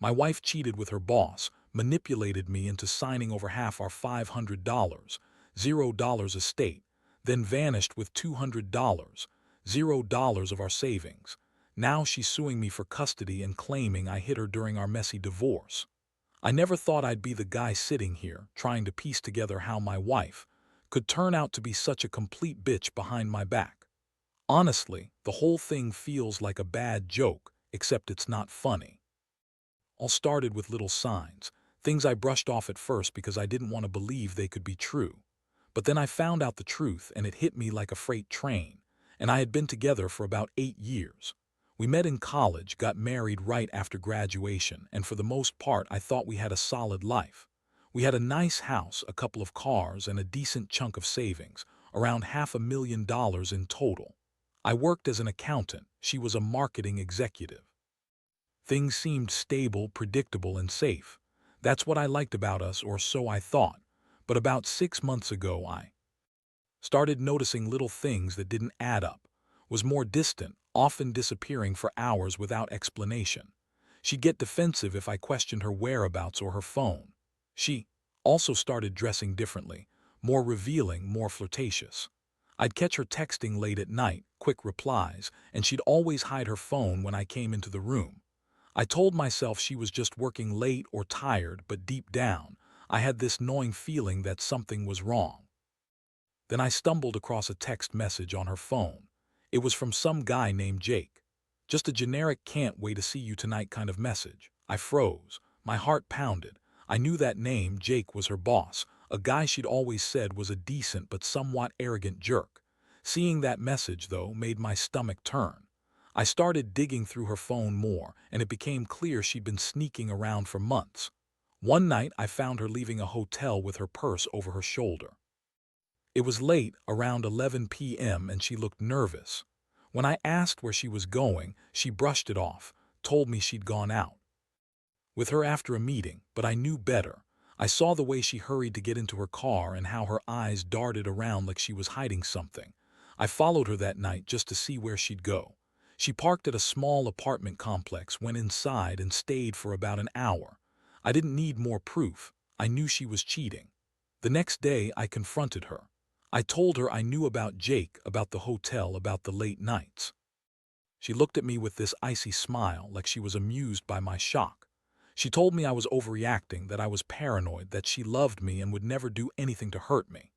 My wife cheated with her boss, manipulated me into signing over half our $500, $0 estate, then vanished with $200, $0 of our savings. Now she's suing me for custody and claiming I hit her during our messy divorce. I never thought I'd be the guy sitting here, trying to piece together how my wife could turn out to be such a complete bitch behind my back. Honestly, the whole thing feels like a bad joke, except it's not funny. All started with little signs, things I brushed off at first because I didn't want to believe they could be true. But then I found out the truth and it hit me like a freight train, and I had been together for about 8 years. We met in college, got married right after graduation, and for the most part I thought we had a solid life. We had a nice house, a couple of cars, and a decent chunk of savings, around $500,000 in total. I worked as an accountant, she was a marketing executive. Things seemed stable, predictable, and safe. That's what I liked about us, or so I thought. But about 6 months ago, I started noticing little things that didn't add up, was more distant, often disappearing for hours without explanation. She'd get defensive if I questioned her whereabouts or her phone. She also started dressing differently, more revealing, more flirtatious. I'd catch her texting late at night, quick replies, and she'd always hide her phone when I came into the room. I told myself she was just working late or tired, but deep down, I had this gnawing feeling that something was wrong. Then I stumbled across a text message on her phone. It was from some guy named Jake. Just a generic "can't wait to see you tonight" kind of message. I froze. My heart pounded. I knew that name, Jake, was her boss, a guy she'd always said was a decent but somewhat arrogant jerk. Seeing that message, though, made my stomach turn. I started digging through her phone more, and it became clear she'd been sneaking around for months. One night, I found her leaving a hotel with her purse over her shoulder. It was late, around 11 p.m., and she looked nervous. When I asked where she was going, she brushed it off, told me she'd gone out with her after a meeting, but I knew better. I saw the way she hurried to get into her car and how her eyes darted around like she was hiding something. I followed her that night just to see where she'd go. She parked at a small apartment complex, went inside, and stayed for about an hour. I didn't need more proof. I knew she was cheating. The next day, I confronted her. I told her I knew about Jake, about the hotel, about the late nights. She looked at me with this icy smile, like she was amused by my shock. She told me I was overreacting, that I was paranoid, that she loved me and would never do anything to hurt me.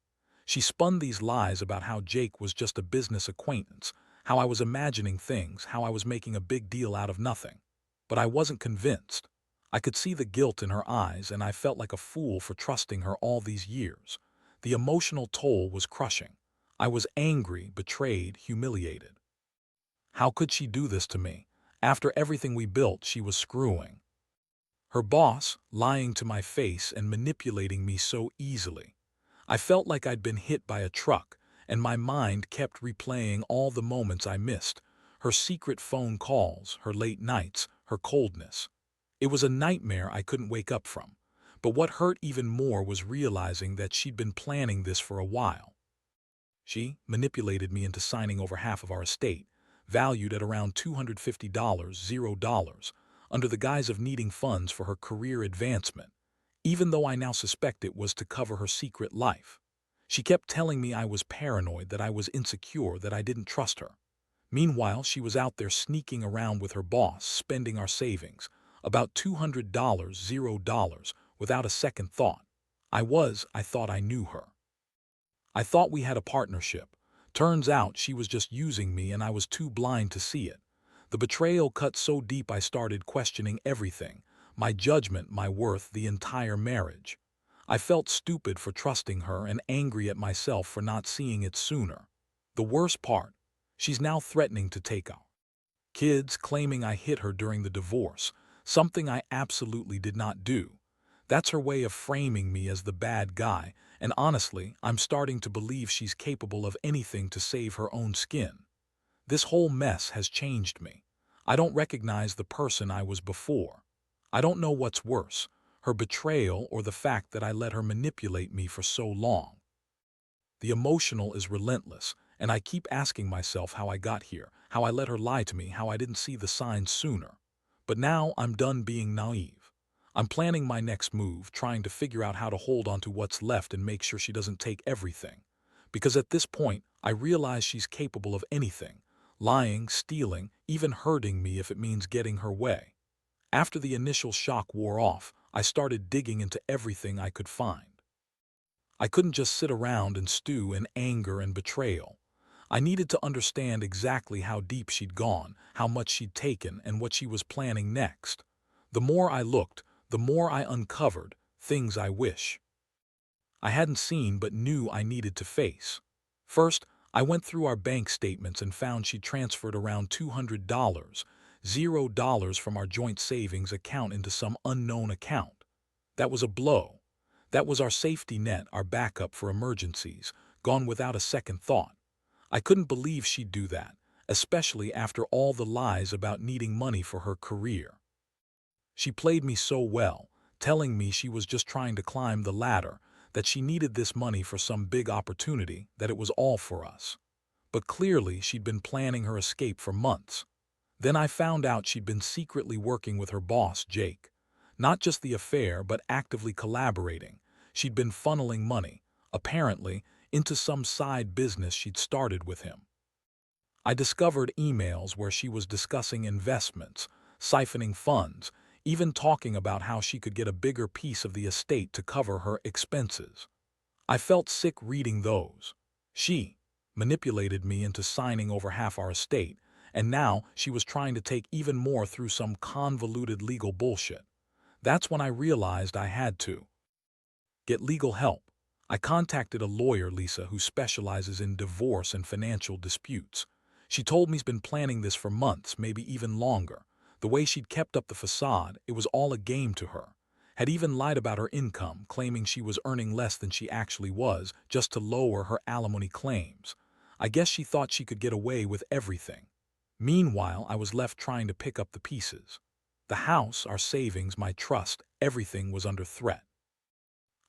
She spun these lies about how Jake was just a business acquaintance, how I was imagining things, how I was making a big deal out of nothing. But I wasn't convinced. I could see the guilt in her eyes, and I felt like a fool for trusting her all these years. The emotional toll was crushing. I was angry, betrayed, humiliated. How could she do this to me? After everything we built, she was screwing. Her boss, lying to my face and manipulating me so easily. I felt like I'd been hit by a truck, and my mind kept replaying all the moments I missed, her secret phone calls, her late nights, her coldness. It was a nightmare I couldn't wake up from. But what hurt even more was realizing that she'd been planning this for a while. She manipulated me into signing over half of our estate, valued at around $250, $0, under the guise of needing funds for her career advancement, even though I now suspect it was to cover her secret life. She kept telling me I was paranoid, that I was insecure, that I didn't trust her. Meanwhile, she was out there sneaking around with her boss, spending our savings, about $200, $0, without a second thought. I thought I knew her. I thought we had a partnership. Turns out she was just using me, and I was too blind to see it. The betrayal cut so deep I started questioning everything, my judgment, my worth, the entire marriage. I felt stupid for trusting her and angry at myself for not seeing it sooner. The worst part, she's now threatening to take our kids, claiming I hit her during the divorce, something I absolutely did not do. That's her way of framing me as the bad guy, and honestly, I'm starting to believe she's capable of anything to save her own skin. This whole mess has changed me. I don't recognize the person I was before. I don't know what's worse, her betrayal or the fact that I let her manipulate me for so long. The emotional is relentless, and I keep asking myself how I got here, how I let her lie to me, how I didn't see the signs sooner. But now I'm done being naive. I'm planning my next move, trying to figure out how to hold on to what's left and make sure she doesn't take everything. Because at this point, I realize she's capable of anything, lying, stealing, even hurting me if it means getting her way. After the initial shock wore off, I started digging into everything I could find. I couldn't just sit around and stew in anger and betrayal. I needed to understand exactly how deep she'd gone, how much she'd taken, and what she was planning next. The more I looked, the more I uncovered things I wish I hadn't seen but knew I needed to face. First, I went through our bank statements and found she transferred around $200, $0 from our joint savings account into some unknown account. That was a blow. That was our safety net, our backup for emergencies, gone without a second thought. I couldn't believe she'd do that, especially after all the lies about needing money for her career. She played me so well, telling me she was just trying to climb the ladder, that she needed this money for some big opportunity, that it was all for us. But clearly she'd been planning her escape for months. Then I found out she'd been secretly working with her boss, Jake. Not just the affair, but actively collaborating. She'd been funneling money, apparently, into some side business she'd started with him. I discovered emails where she was discussing investments, siphoning funds, even talking about how she could get a bigger piece of the estate to cover her expenses. I felt sick reading those. She manipulated me into signing over half our estate, and now she was trying to take even more through some convoluted legal bullshit. That's when I realized I had to get legal help. I contacted a lawyer, Lisa, who specializes in divorce and financial disputes. She told me she's been planning this for months, maybe even longer. The way she'd kept up the facade, it was all a game to her. Had even lied about her income, claiming she was earning less than she actually was, just to lower her alimony claims. I guess she thought she could get away with everything. Meanwhile, I was left trying to pick up the pieces. The house, our savings, my trust, everything was under threat.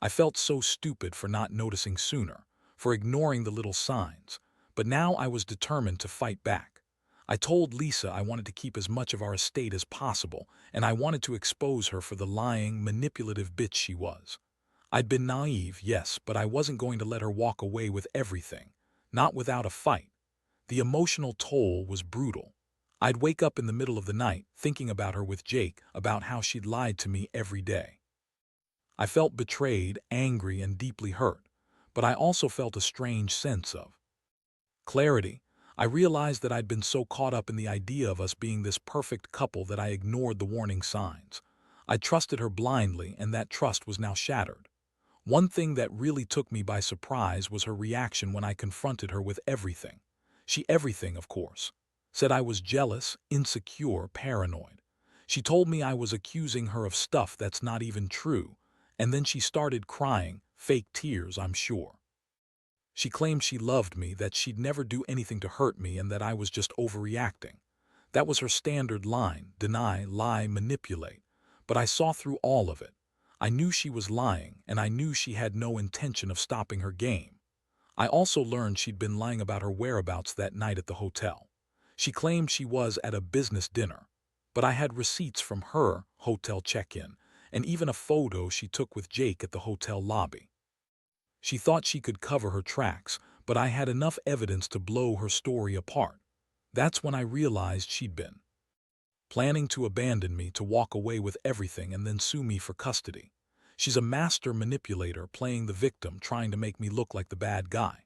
I felt so stupid for not noticing sooner, for ignoring the little signs, but now I was determined to fight back. I told Lisa I wanted to keep as much of our estate as possible, and I wanted to expose her for the lying, manipulative bitch she was. I'd been naive, yes, but I wasn't going to let her walk away with everything, not without a fight. The emotional toll was brutal. I'd wake up in the middle of the night thinking about her with Jake, about how she'd lied to me every day. I felt betrayed, angry, and deeply hurt, but I also felt a strange sense of clarity. I realized that I'd been so caught up in the idea of us being this perfect couple that I ignored the warning signs. I trusted her blindly, and that trust was now shattered. One thing that really took me by surprise was her reaction when I confronted her with everything. Everything, of course. Said I was jealous, insecure, paranoid. She told me I was accusing her of stuff that's not even true, and then she started crying, fake tears, I'm sure. She claimed she loved me, that she'd never do anything to hurt me, and that I was just overreacting. That was her standard line: deny, lie, manipulate. But I saw through all of it. I knew she was lying, and I knew she had no intention of stopping her game. I also learned she'd been lying about her whereabouts that night at the hotel. She claimed she was at a business dinner, but I had receipts from her hotel check-in, and even a photo she took with Jake at the hotel lobby. She thought she could cover her tracks, but I had enough evidence to blow her story apart. That's when I realized she'd been planning to abandon me, to walk away with everything and then sue me for custody. She's a master manipulator, playing the victim, trying to make me look like the bad guy.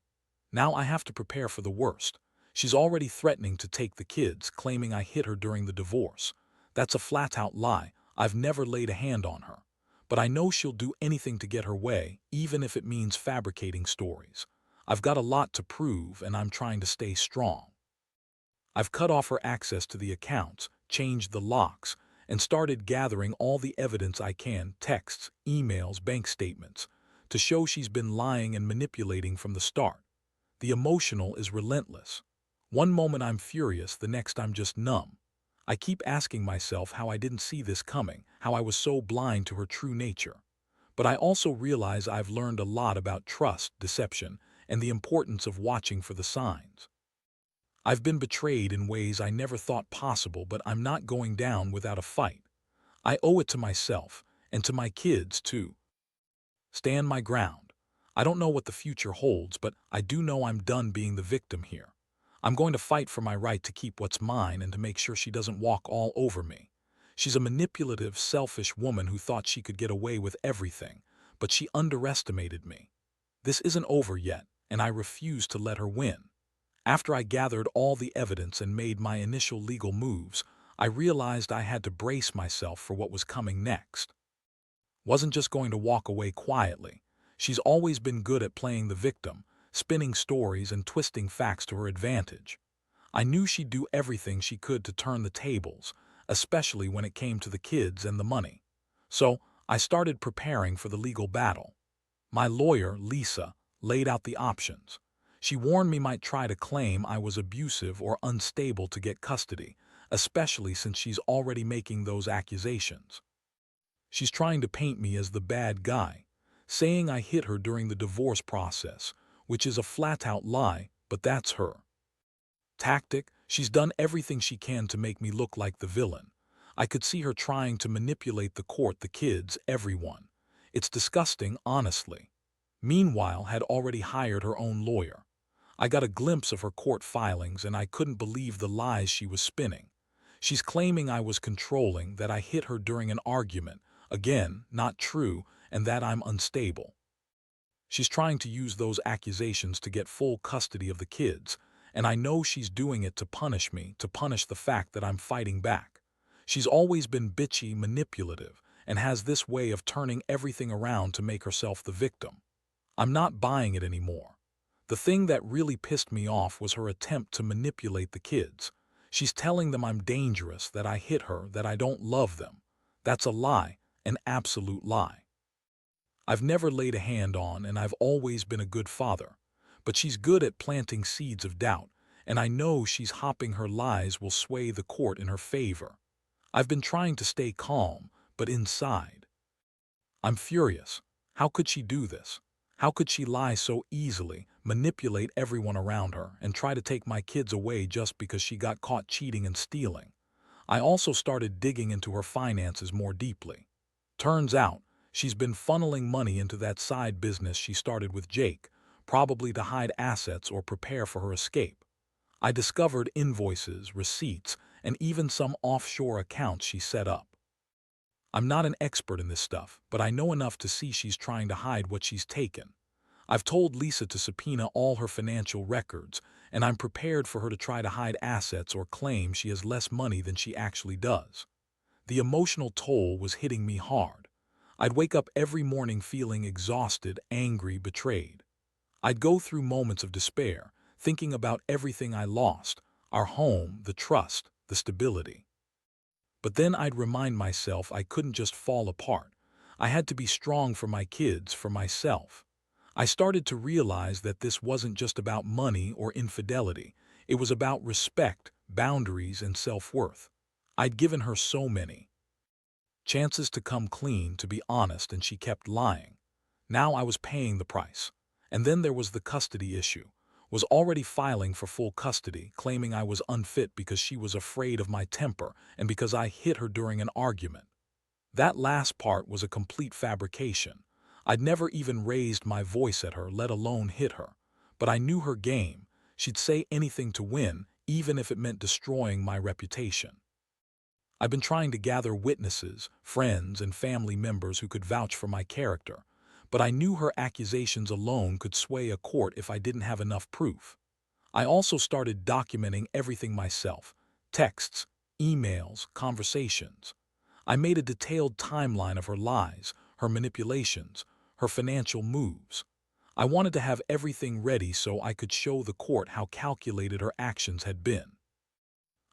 Now I have to prepare for the worst. She's already threatening to take the kids, claiming I hit her during the divorce. That's a flat-out lie. I've never laid a hand on her. But I know she'll do anything to get her way, even if it means fabricating stories. I've got a lot to prove, and I'm trying to stay strong. I've cut off her access to the accounts, changed the locks, and started gathering all the evidence I can, texts, emails, bank statements, to show she's been lying and manipulating from the start. The emotional is relentless. One moment I'm furious, the next I'm just numb. I keep asking myself how I didn't see this coming, how I was so blind to her true nature. But I also realize I've learned a lot about trust, deception, and the importance of watching for the signs. I've been betrayed in ways I never thought possible, but I'm not going down without a fight. I owe it to myself, and to my kids, too. Stand my ground. I don't know what the future holds, but I do know I'm done being the victim here. I'm going to fight for my right to keep what's mine and to make sure she doesn't walk all over me. She's a manipulative, selfish woman who thought she could get away with everything, but she underestimated me. This isn't over yet, and I refuse to let her win. After I gathered all the evidence and made my initial legal moves, I realized I had to brace myself for what was coming next. Wasn't just going to walk away quietly. She's always been good at playing the victim, spinning stories and twisting facts to her advantage. I knew she'd do everything she could to turn the tables, especially when it came to the kids and the money. So I started preparing for the legal battle. My lawyer, Lisa, laid out the options. She warned me might try to claim I was abusive or unstable to get custody, especially since she's already making those accusations. She's trying to paint me as the bad guy, saying I hit her during the divorce process, which is a flat-out lie, but that's her tactic. She's done everything she can to make me look like the villain. I could see her trying to manipulate the court, the kids, everyone. It's disgusting, honestly. Meanwhile, had already hired her own lawyer. I got a glimpse of her court filings and I couldn't believe the lies she was spinning. She's claiming I was controlling, that I hit her during an argument. Again, not true, and that I'm unstable. She's trying to use those accusations to get full custody of the kids, and I know she's doing it to punish me, to punish the fact that I'm fighting back. She's always been bitchy, manipulative, and has this way of turning everything around to make herself the victim. I'm not buying it anymore. The thing that really pissed me off was her attempt to manipulate the kids. She's telling them I'm dangerous, that I hit her, that I don't love them. That's a lie, an absolute lie. I've never laid a hand on, and I've always been a good father. But she's good at planting seeds of doubt, and I know she's hoping her lies will sway the court in her favor. I've been trying to stay calm, but inside, I'm furious. How could she do this? How could she lie so easily, manipulate everyone around her, and try to take my kids away just because she got caught cheating and stealing? I also started digging into her finances more deeply. Turns out, she's been funneling money into that side business she started with Jake, probably to hide assets or prepare for her escape. I discovered invoices, receipts, and even some offshore accounts she set up. I'm not an expert in this stuff, but I know enough to see she's trying to hide what she's taken. I've told Lisa to subpoena all her financial records, and I'm prepared for her to try to hide assets or claim she has less money than she actually does. The emotional toll was hitting me hard. I'd wake up every morning feeling exhausted, angry, betrayed. I'd go through moments of despair, thinking about everything I lost, our home, the trust, the stability. But then I'd remind myself I couldn't just fall apart. I had to be strong for my kids, for myself. I started to realize that this wasn't just about money or infidelity. It was about respect, boundaries, and self-worth. I'd given her so many chances to come clean, to be honest, and she kept lying. Now I was paying the price. And then there was the custody issue. Was already filing for full custody, claiming I was unfit because she was afraid of my temper and because I hit her during an argument. That last part was a complete fabrication. I'd never even raised my voice at her, let alone hit her. But I knew her game. She'd say anything to win, even if it meant destroying my reputation. I've been trying to gather witnesses, friends, and family members who could vouch for my character, but I knew her accusations alone could sway a court if I didn't have enough proof. I also started documenting everything myself: texts, emails, conversations. I made a detailed timeline of her lies, her manipulations, her financial moves. I wanted to have everything ready so I could show the court how calculated her actions had been.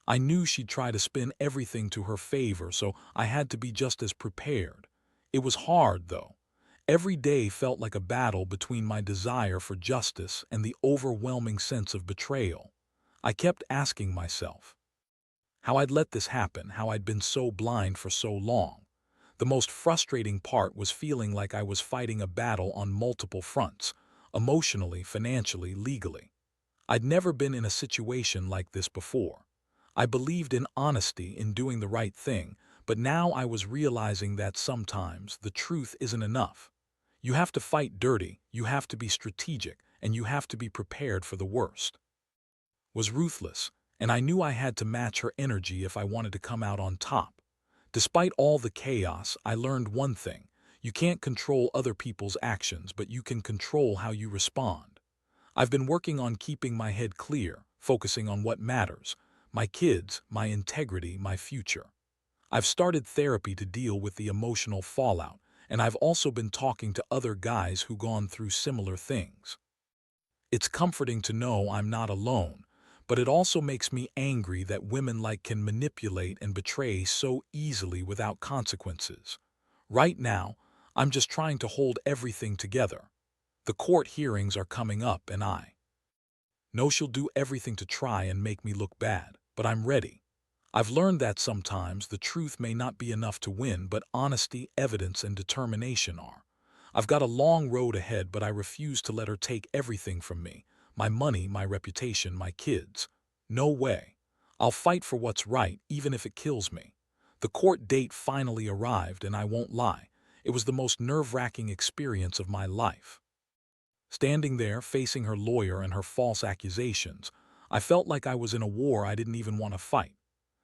I knew she'd try to spin everything to her favor, so I had to be just as prepared. It was hard, though. Every day felt like a battle between my desire for justice and the overwhelming sense of betrayal. I kept asking myself how I'd let this happen, how I'd been so blind for so long. The most frustrating part was feeling like I was fighting a battle on multiple fronts: emotionally, financially, legally. I'd never been in a situation like this before. I believed in honesty, in doing the right thing, but now I was realizing that sometimes the truth isn't enough. You have to fight dirty, you have to be strategic, and you have to be prepared for the worst. Was ruthless, and I knew I had to match her energy if I wanted to come out on top. Despite all the chaos, I learned one thing. You can't control other people's actions, but you can control how you respond. I've been working on keeping my head clear, focusing on what matters: my kids, my integrity, my future. I've started therapy to deal with the emotional fallout, and I've also been talking to other guys who've gone through similar things. It's comforting to know I'm not alone, but it also makes me angry that women can manipulate and betray so easily without consequences. Right now, I'm just trying to hold everything together. The court hearings are coming up and I know she'll do everything to try and make me look bad, but I'm ready. I've learned that sometimes the truth may not be enough to win, but honesty, evidence, and determination are. I've got a long road ahead, but I refuse to let her take everything from me: my money, my reputation, my kids. No way. I'll fight for what's right, even if it kills me. The court date finally arrived, and I won't lie, it was the most nerve-wracking experience of my life. Standing there, facing her lawyer and her false accusations, I felt like I was in a war I didn't even want to fight.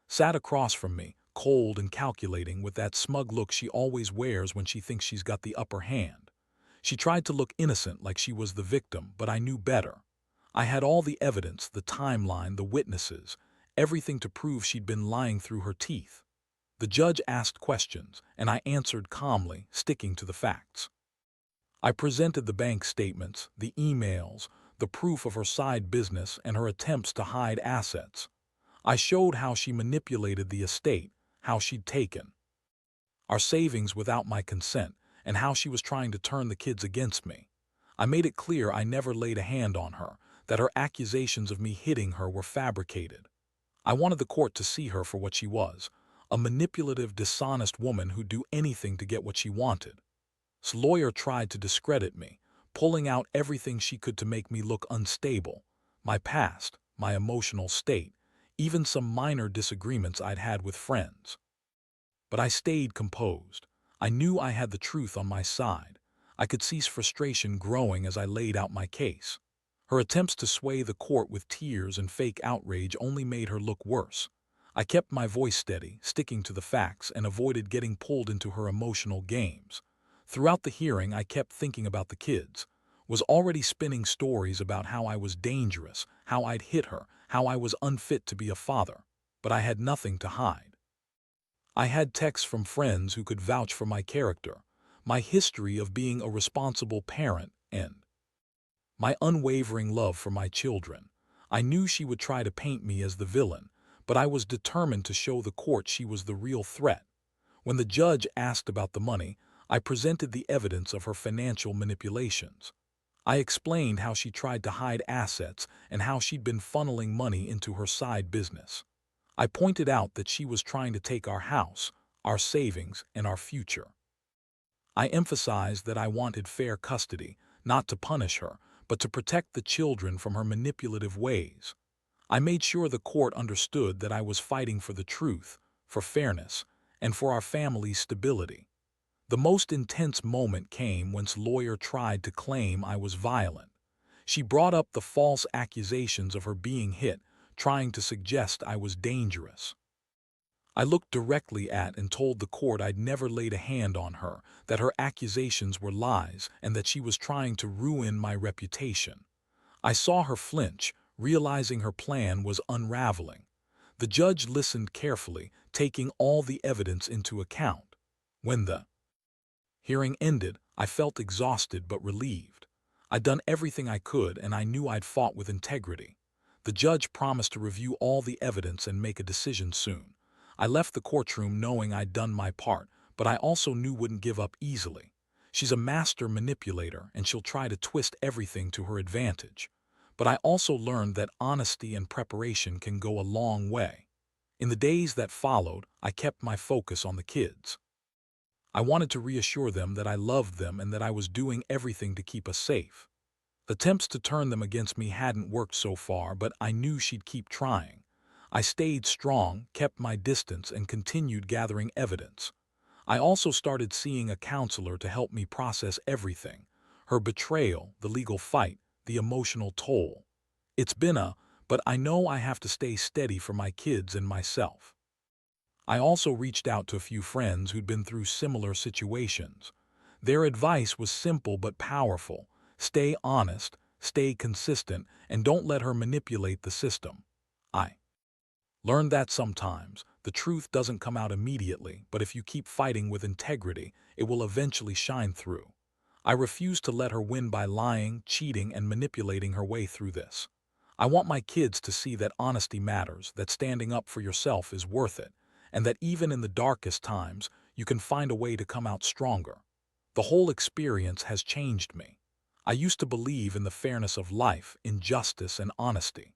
Sat across from me, cold and calculating, with that smug look she always wears when she thinks she's got the upper hand. She tried to look innocent, like she was the victim, but I knew better. I had all the evidence, the timeline, the witnesses, everything to prove she'd been lying through her teeth. The judge asked questions, and I answered calmly, sticking to the facts. I presented the bank statements, the emails, the proof of her side business and her attempts to hide assets. I showed how she manipulated the estate, how she'd taken our savings without my consent, and how she was trying to turn the kids against me. I made it clear I never laid a hand on her, that her accusations of me hitting her were fabricated. I wanted the court to see her for what she was: a manipulative, dishonest woman who'd do anything to get what she wanted. This lawyer tried to discredit me, pulling out everything she could to make me look unstable: my past, my emotional state, even some minor disagreements I'd had with friends. But I stayed composed. I knew I had the truth on my side. I could see frustration growing as I laid out my case. Her attempts to sway the court with tears and fake outrage only made her look worse. I kept my voice steady, sticking to the facts, and avoided getting pulled into her emotional games. Throughout the hearing, I kept thinking about the kids. Was already spinning stories about how I was dangerous, how I'd hit her, how I was unfit to be a father. But I had nothing to hide. I had texts from friends who could vouch for my character, my history of being a responsible parent, and my unwavering love for my children. I knew she would try to paint me as the villain, but I was determined to show the court she was the real threat. When the judge asked about the money, I presented the evidence of her financial manipulations. I explained how she tried to hide assets and how she'd been funneling money into her side business. I pointed out that she was trying to take our house, our savings, and our future. I emphasized that I wanted fair custody, not to punish her, but to protect the children from her manipulative ways. I made sure the court understood that I was fighting for the truth, for fairness, and for our family's stability. The most intense moment came when the lawyer tried to claim I was violent. She brought up the false accusations of her being hit, trying to suggest I was dangerous. I looked directly at and told the court I'd never laid a hand on her, that her accusations were lies, and that she was trying to ruin my reputation. I saw her flinch, realizing her plan was unraveling. The judge listened carefully, taking all the evidence into account. When the hearing ended, I felt exhausted but relieved. I'd done everything I could, and I knew I'd fought with integrity. The judge promised to review all the evidence and make a decision soon. I left the courtroom knowing I'd done my part, but I also knew wouldn't give up easily. She's a master manipulator, and she'll try to twist everything to her advantage. But I also learned that honesty and preparation can go a long way. In the days that followed, I kept my focus on the kids. I wanted to reassure them that I loved them and that I was doing everything to keep us safe. Attempts to turn them against me hadn't worked so far, but I knew she'd keep trying. I stayed strong, kept my distance, and continued gathering evidence. I also started seeing a counselor to help me process everything: her betrayal, the legal fight, the emotional toll. It's been but I know I have to stay steady for my kids and myself. I also reached out to a few friends who'd been through similar situations. Their advice was simple but powerful: stay honest, stay consistent, and don't let her manipulate the system. I learned that sometimes the truth doesn't come out immediately, but if you keep fighting with integrity, it will eventually shine through. I refuse to let her win by lying, cheating, and manipulating her way through this. I want my kids to see that honesty matters, that standing up for yourself is worth it, and that even in the darkest times, you can find a way to come out stronger. The whole experience has changed me. I used to believe in the fairness of life, in justice and honesty.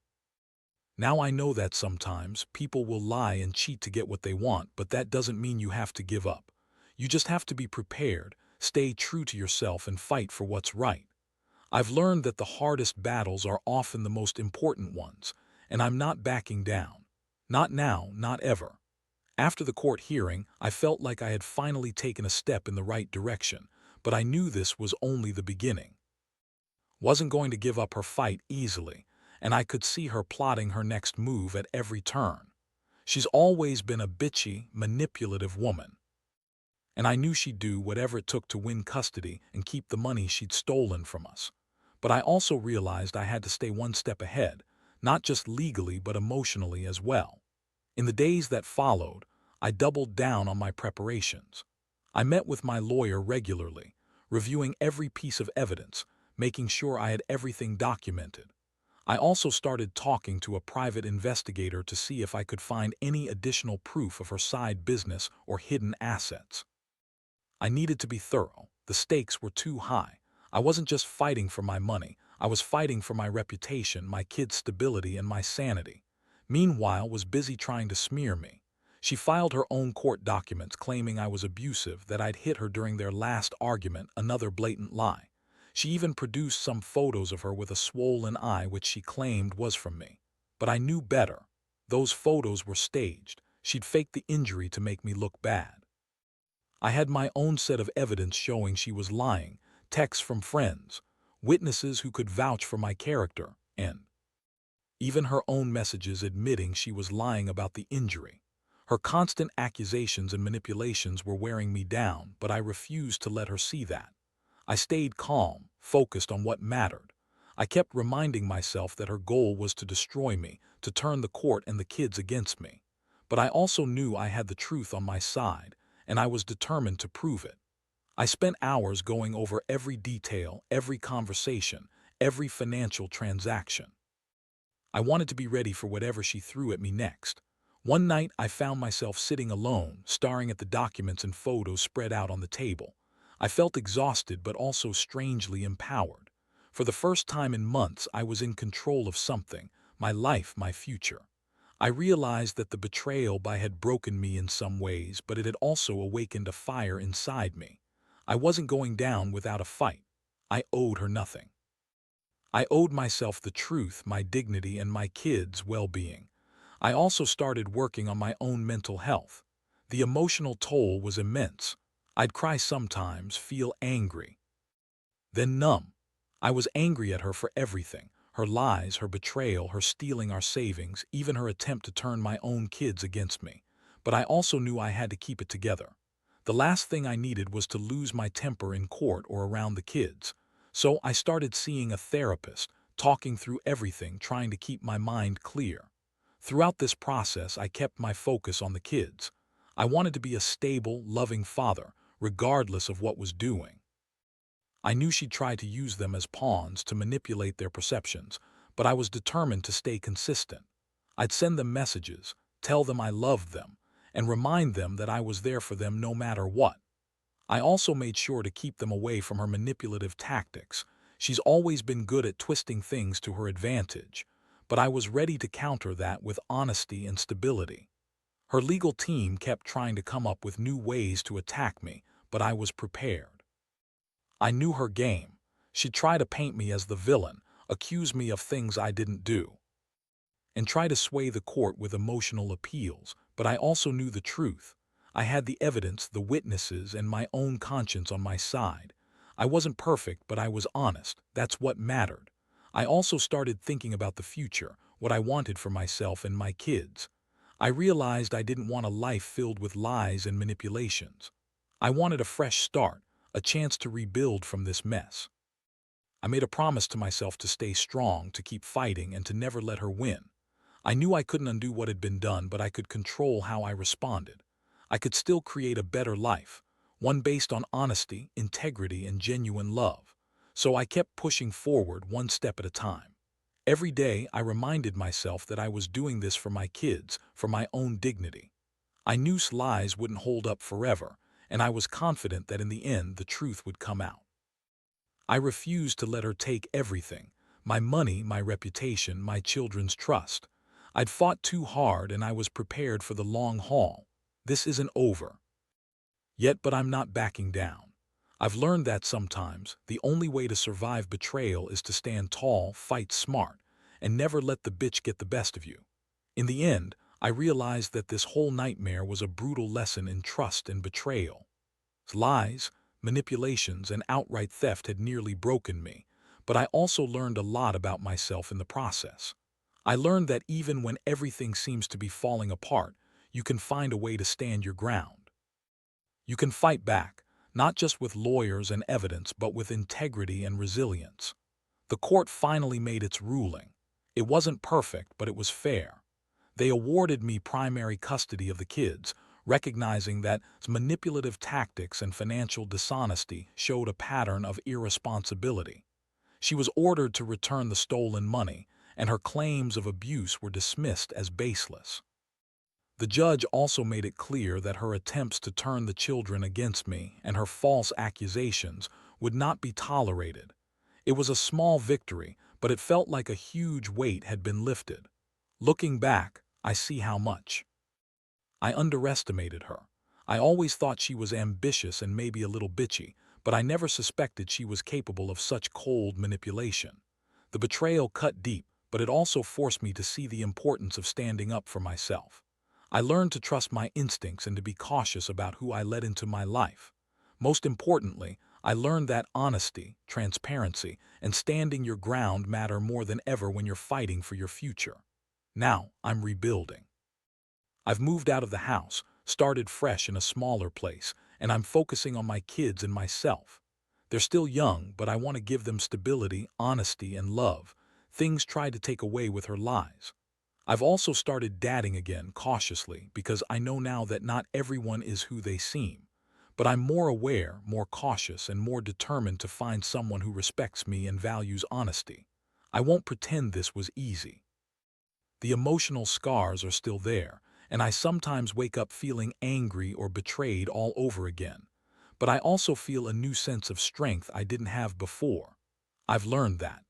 Now I know that sometimes people will lie and cheat to get what they want, but that doesn't mean you have to give up. You just have to be prepared, stay true to yourself, and fight for what's right. I've learned that the hardest battles are often the most important ones, and I'm not backing down. Not now, not ever. After the court hearing, I felt like I had finally taken a step in the right direction, but I knew this was only the beginning. Wasn't going to give up her fight easily, and I could see her plotting her next move at every turn. She's always been a bitchy, manipulative woman, and I knew she'd do whatever it took to win custody and keep the money she'd stolen from us. But I also realized I had to stay one step ahead, not just legally but emotionally as well. In the days that followed, I doubled down on my preparations. I met with my lawyer regularly, reviewing every piece of evidence, making sure I had everything documented. I also started talking to a private investigator to see if I could find any additional proof of her side business or hidden assets. I needed to be thorough. The stakes were too high. I wasn't just fighting for my money. I was fighting for my reputation, my kids' stability, and my sanity. Meanwhile, was busy trying to smear me. She filed her own court documents claiming I was abusive, that I'd hit her during their last argument, another blatant lie. She even produced some photos of her with a swollen eye which she claimed was from me. But I knew better. Those photos were staged. She'd faked the injury to make me look bad. I had my own set of evidence showing she was lying: texts from friends, witnesses who could vouch for my character, and even her own messages admitting she was lying about the injury. Her constant accusations and manipulations were wearing me down, but I refused to let her see that. I stayed calm, focused on what mattered. I kept reminding myself that her goal was to destroy me, to turn the court and the kids against me. But I also knew I had the truth on my side, and I was determined to prove it. I spent hours going over every detail, every conversation, every financial transaction. I wanted to be ready for whatever she threw at me next. One night, I found myself sitting alone, staring at the documents and photos spread out on the table. I felt exhausted but also strangely empowered. For the first time in months, I was in control of something: my life, my future. I realized that the betrayal had broken me in some ways, but it had also awakened a fire inside me. I wasn't going down without a fight. I owed her nothing. I owed myself the truth, my dignity, and my kids' well-being. I also started working on my own mental health. The emotional toll was immense. I'd cry sometimes, feel angry, then numb. I was angry at her for everything: her lies, her betrayal, her stealing our savings, even her attempt to turn my own kids against me. But I also knew I had to keep it together. The last thing I needed was to lose my temper in court or around the kids. So I started seeing a therapist, talking through everything, trying to keep my mind clear. Throughout this process, I kept my focus on the kids. I wanted to be a stable, loving father, regardless of what was doing. I knew she'd try to use them as pawns to manipulate their perceptions, but I was determined to stay consistent. I'd send them messages, tell them I loved them, and remind them that I was there for them no matter what. I also made sure to keep them away from her manipulative tactics. She's always been good at twisting things to her advantage, but I was ready to counter that with honesty and stability. Her legal team kept trying to come up with new ways to attack me, but I was prepared. I knew her game. She'd try to paint me as the villain, accuse me of things I didn't do, and try to sway the court with emotional appeals, but I also knew the truth. I had the evidence, the witnesses, and my own conscience on my side. I wasn't perfect, but I was honest. That's what mattered. I also started thinking about the future, what I wanted for myself and my kids. I realized I didn't want a life filled with lies and manipulations. I wanted a fresh start, a chance to rebuild from this mess. I made a promise to myself to stay strong, to keep fighting, and to never let her win. I knew I couldn't undo what had been done, but I could control how I responded. I could still create a better life, one based on honesty, integrity, and genuine love. So I kept pushing forward one step at a time. Every day, I reminded myself that I was doing this for my kids, for my own dignity. I knew lies wouldn't hold up forever, and I was confident that in the end the truth would come out. I refused to let her take everything, my money, my reputation, my children's trust. I'd fought too hard and I was prepared for the long haul. This isn't over. Yet, but I'm not backing down. I've learned that sometimes the only way to survive betrayal is to stand tall, fight smart, and never let the bitch get the best of you. In the end, I realized that this whole nightmare was a brutal lesson in trust and betrayal. Lies, manipulations, and outright theft had nearly broken me, but I also learned a lot about myself in the process. I learned that even when everything seems to be falling apart, you can find a way to stand your ground. You can fight back, not just with lawyers and evidence, but with integrity and resilience. The court finally made its ruling. It wasn't perfect, but it was fair. They awarded me primary custody of the kids, recognizing that manipulative tactics and financial dishonesty showed a pattern of irresponsibility. She was ordered to return the stolen money, and her claims of abuse were dismissed as baseless. The judge also made it clear that her attempts to turn the children against me and her false accusations would not be tolerated. It was a small victory, but it felt like a huge weight had been lifted. Looking back, I see how much. I underestimated her. I always thought she was ambitious and maybe a little bitchy, but I never suspected she was capable of such cold manipulation. The betrayal cut deep, but it also forced me to see the importance of standing up for myself. I learned to trust my instincts and to be cautious about who I let into my life. Most importantly, I learned that honesty, transparency, and standing your ground matter more than ever when you're fighting for your future. Now, I'm rebuilding. I've moved out of the house, started fresh in a smaller place, and I'm focusing on my kids and myself. They're still young, but I want to give them stability, honesty, and love, things tried to take away with her lies. I've also started dating again cautiously because I know now that not everyone is who they seem. But I'm more aware, more cautious, and more determined to find someone who respects me and values honesty. I won't pretend this was easy. The emotional scars are still there, and I sometimes wake up feeling angry or betrayed all over again. But I also feel a new sense of strength I didn't have before. I've learned that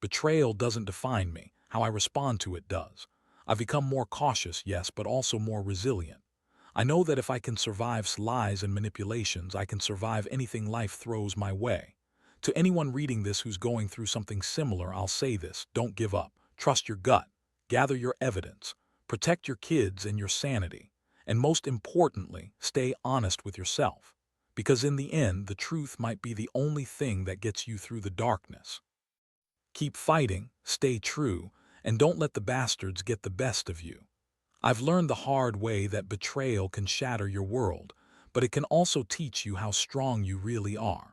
betrayal doesn't define me, how I respond to it does. I've become more cautious, yes, but also more resilient. I know that if I can survive lies and manipulations, I can survive anything life throws my way. To anyone reading this who's going through something similar, I'll say this: don't give up. Trust your gut. Gather your evidence. Protect your kids and your sanity. And most importantly, stay honest with yourself. Because in the end, the truth might be the only thing that gets you through the darkness. Keep fighting, stay true, and don't let the bastards get the best of you. I've learned the hard way that betrayal can shatter your world, but it can also teach you how strong you really are.